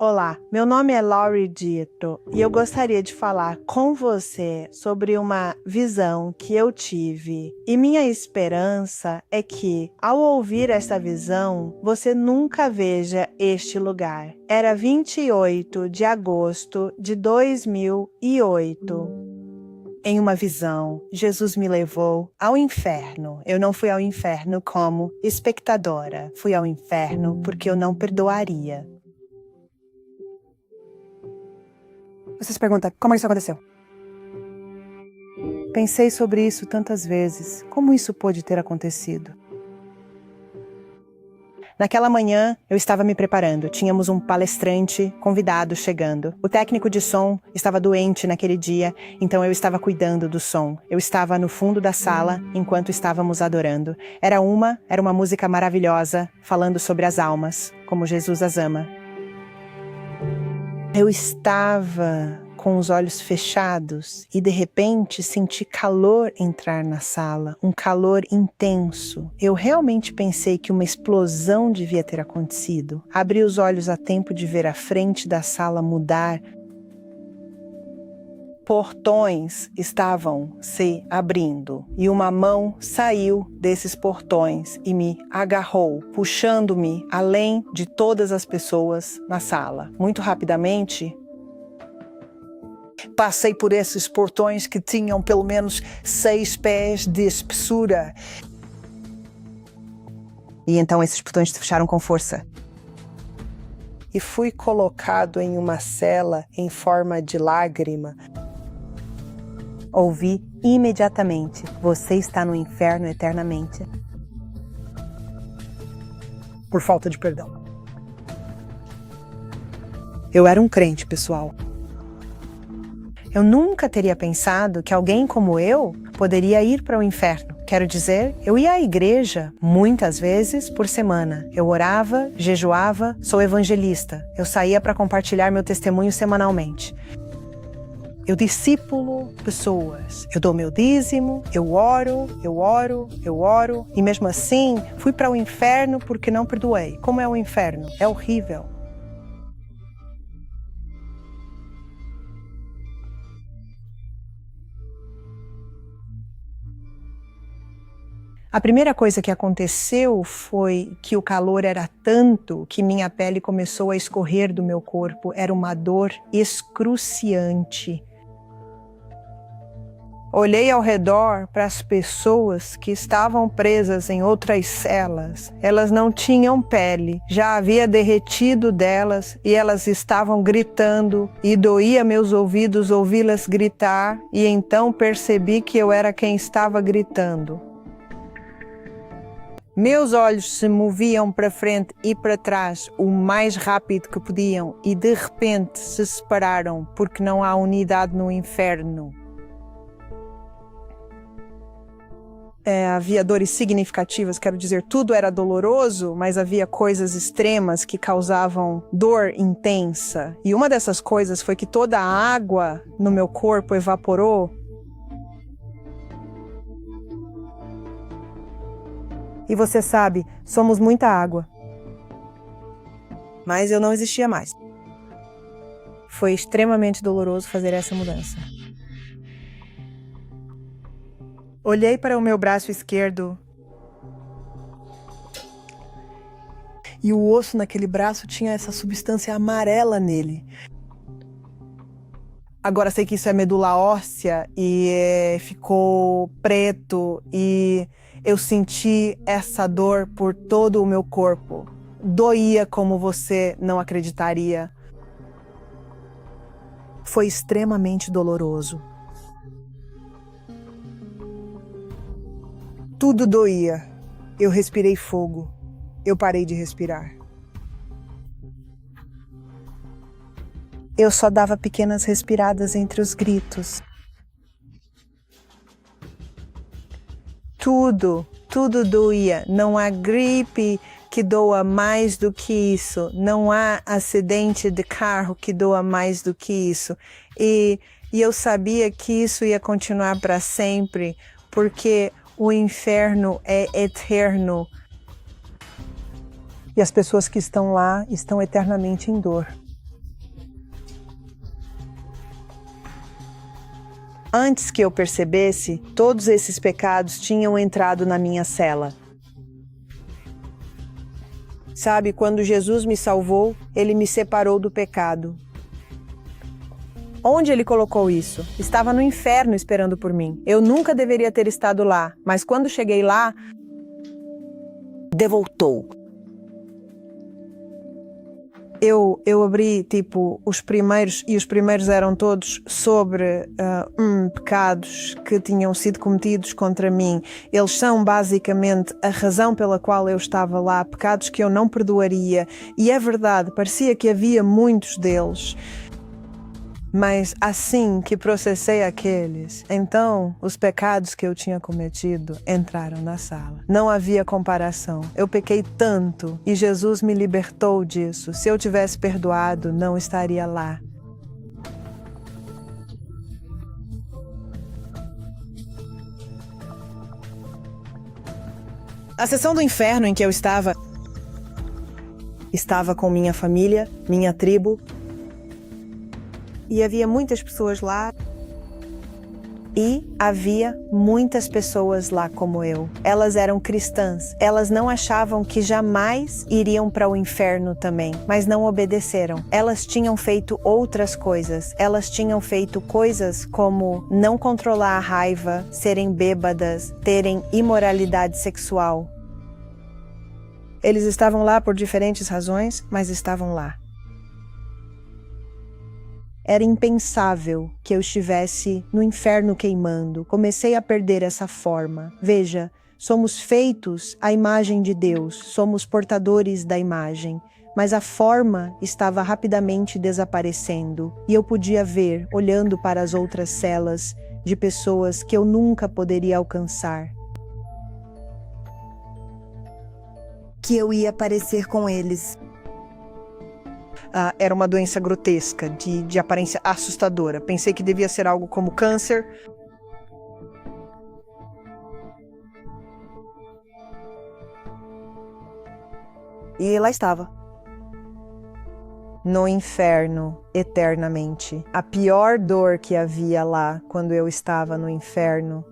Olá, meu nome é Laurie Dito e eu gostaria de falar com você sobre uma visão que eu tive. E minha esperança é que, ao ouvir essa visão, você nunca veja este lugar. Era 28 de agosto de 2008. Em uma visão, Jesus me levou ao inferno. Eu não fui ao inferno como espectadora. Fui ao inferno porque eu não perdoaria. Você se pergunta, como isso aconteceu? Pensei sobre isso tantas vezes. Como isso pôde ter acontecido? Naquela manhã, eu estava me preparando. Tínhamos um palestrante convidado chegando. O técnico de som estava doente naquele dia, então eu estava cuidando do som. Eu estava no fundo da sala enquanto estávamos adorando. Era uma música maravilhosa, falando sobre as almas, como Jesus as ama. Eu estava com os olhos fechados e de repente senti calor entrar na sala, um calor intenso. Eu realmente pensei que uma explosão devia ter acontecido. Abri os olhos a tempo de ver a frente da sala mudar. Portões estavam se abrindo e uma mão saiu desses portões e me agarrou, puxando-me além de todas as pessoas na sala. Muito rapidamente, passei por esses portões que tinham pelo menos 6 pés de espessura. E então esses portões se fecharam com força. E fui colocado em uma cela em forma de lágrima. Ouvi imediatamente, você está no inferno eternamente. Por falta de perdão. Eu era um crente, pessoal. Eu nunca teria pensado que alguém como eu poderia ir para o inferno. Quero dizer, eu ia à igreja muitas vezes por semana. Eu orava, jejuava, sou evangelista. Eu saía para compartilhar meu testemunho semanalmente. Eu discipulo pessoas, eu dou meu dízimo, eu oro, e mesmo assim fui para o inferno porque não perdoei. Como é o inferno? É horrível. A primeira coisa que aconteceu foi que o calor era tanto que minha pele começou a escorrer do meu corpo. Era uma dor excruciante. Olhei ao redor para as pessoas que estavam presas em outras celas. Elas não tinham pele, já havia derretido delas e elas estavam gritando e doía meus ouvidos ouvi-las gritar e então percebi que eu era quem estava gritando. Meus olhos se moviam para frente e para trás o mais rápido que podiam e de repente se separaram porque não há unidade no inferno. Havia dores significativas, quero dizer, tudo era doloroso, mas havia coisas extremas que causavam dor intensa. E uma dessas coisas foi que toda a água no meu corpo evaporou. E você sabe, somos muita água. Mas eu não existia mais. Foi extremamente doloroso fazer essa mudança. Olhei para o meu braço esquerdo e o osso naquele braço tinha essa substância amarela nele. Agora sei que isso é medula óssea e ficou preto e eu senti essa dor por todo o meu corpo. Doía como você não acreditaria. Foi extremamente doloroso. Tudo doía. Eu respirei fogo. Eu parei de respirar. Eu só dava pequenas respiradas entre os gritos. Tudo doía. Não há gripe que doa mais do que isso. Não há acidente de carro que doa mais do que isso. E eu sabia que isso ia continuar para sempre, porque o inferno é eterno. E as pessoas que estão lá estão eternamente em dor. Antes que eu percebesse, todos esses pecados tinham entrado na minha cela. Sabe, quando Jesus me salvou, Ele me separou do pecado. Onde Ele colocou isso? Estava no inferno esperando por mim. Eu nunca deveria ter estado lá, mas quando cheguei lá, devoltou. Eu abri, os primeiros, e os primeiros eram todos sobre pecados que tinham sido cometidos contra mim. Eles são basicamente a razão pela qual eu estava lá, pecados que eu não perdoaria. E é verdade, parecia que havia muitos deles. Mas assim que processei aqueles, então os pecados que eu tinha cometido entraram na sala. Não havia comparação. Eu pequei tanto e Jesus me libertou disso. Se eu tivesse perdoado, não estaria lá. A sessão do inferno em que eu estava com minha família, minha tribo, e havia muitas pessoas lá. E havia muitas pessoas lá como eu. Elas eram cristãs. Elas não achavam que jamais iriam para o inferno também, mas não obedeceram. Elas tinham feito outras coisas. Elas tinham feito coisas como não controlar a raiva, serem bêbadas, terem imoralidade sexual. Eles estavam lá por diferentes razões, mas estavam lá. Era impensável que eu estivesse no inferno queimando. Comecei a perder essa forma. Veja, somos feitos à imagem de Deus, somos portadores da imagem, mas a forma estava rapidamente desaparecendo e eu podia ver, olhando para as outras celas, de pessoas que eu nunca poderia alcançar, que eu ia parecer com eles. Era uma doença grotesca, de aparência assustadora. Pensei que devia ser algo como câncer. E lá estava. No inferno, eternamente. A pior dor que havia lá, quando eu estava no inferno,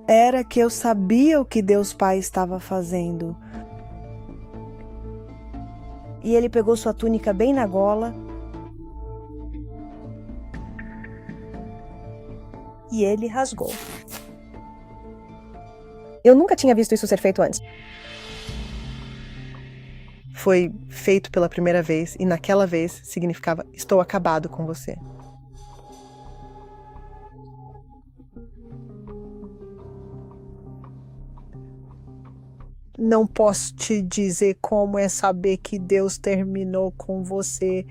era que eu sabia o que Deus Pai estava fazendo. E ele pegou sua túnica bem na gola e ele rasgou. Eu nunca tinha visto isso ser feito antes. Foi feito pela primeira vez e naquela vez significava: estou acabado com você. Não posso te dizer como é saber que Deus terminou com você.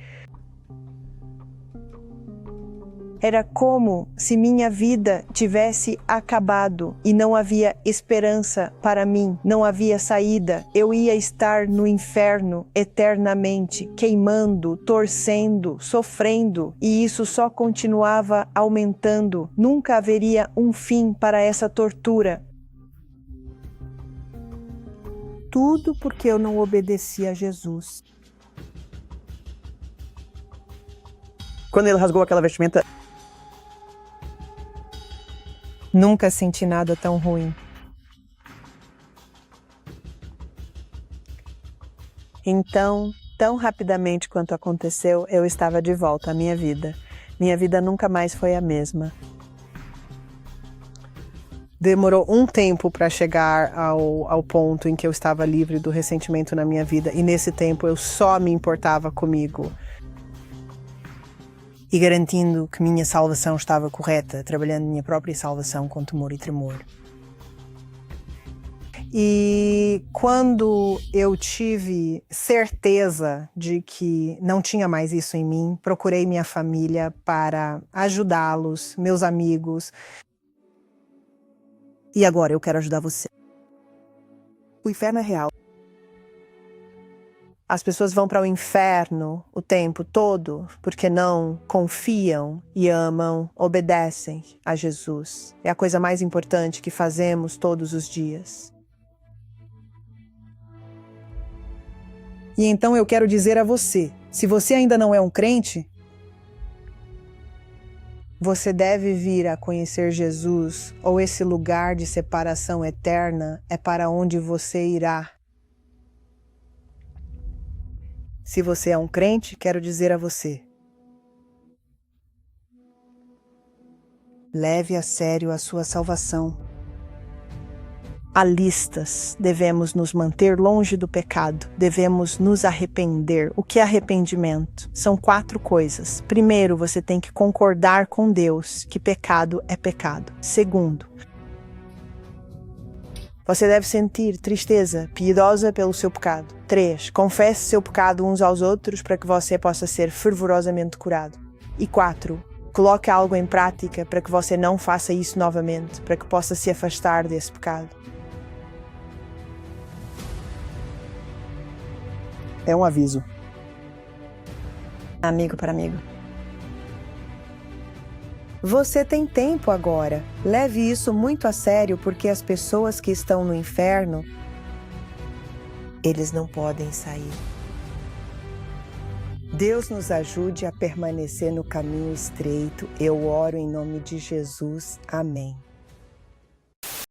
Era como se minha vida tivesse acabado e não havia esperança para mim, não havia saída. Eu ia estar no inferno eternamente, queimando, torcendo, sofrendo, e isso só continuava aumentando. Nunca haveria um fim para essa tortura. Tudo porque eu não obedeci a Jesus. Quando ele rasgou aquela vestimenta, nunca senti nada tão ruim. Então, tão rapidamente quanto aconteceu, eu estava de volta à minha vida. Minha vida nunca mais foi a mesma. Demorou um tempo para chegar ao ponto em que eu estava livre do ressentimento na minha vida, e nesse tempo eu só me importava comigo e garantindo que minha salvação estava correta, trabalhando minha própria salvação com temor e tremor. E quando eu tive certeza de que não tinha mais isso em mim, procurei minha família para ajudá-los, meus amigos. E agora eu quero ajudar você. O inferno é real. As pessoas vão para o inferno o tempo todo porque não confiam e amam, obedecem a Jesus. É a coisa mais importante que fazemos todos os dias. E então eu quero dizer a você, se você ainda não é um crente, Você deve vir a conhecer Jesus, ou esse lugar de separação eterna é para onde você irá. Se você é um crente, quero dizer a você: leve a sério a sua salvação. Há listas. Devemos nos manter longe do pecado. Devemos nos arrepender. O que é arrependimento? São 4 coisas. Primeiro, você tem que concordar com Deus que pecado é pecado. Segundo, você deve sentir tristeza piedosa pelo seu pecado. 3, confesse seu pecado uns aos outros para que você possa ser fervorosamente curado. E 4, coloque algo em prática para que você não faça isso novamente, para que possa se afastar desse pecado. É um aviso. Amigo para amigo. Você tem tempo agora. Leve isso muito a sério, porque as pessoas que estão no inferno, eles não podem sair. Deus nos ajude a permanecer no caminho estreito. Eu oro em nome de Jesus. Amém.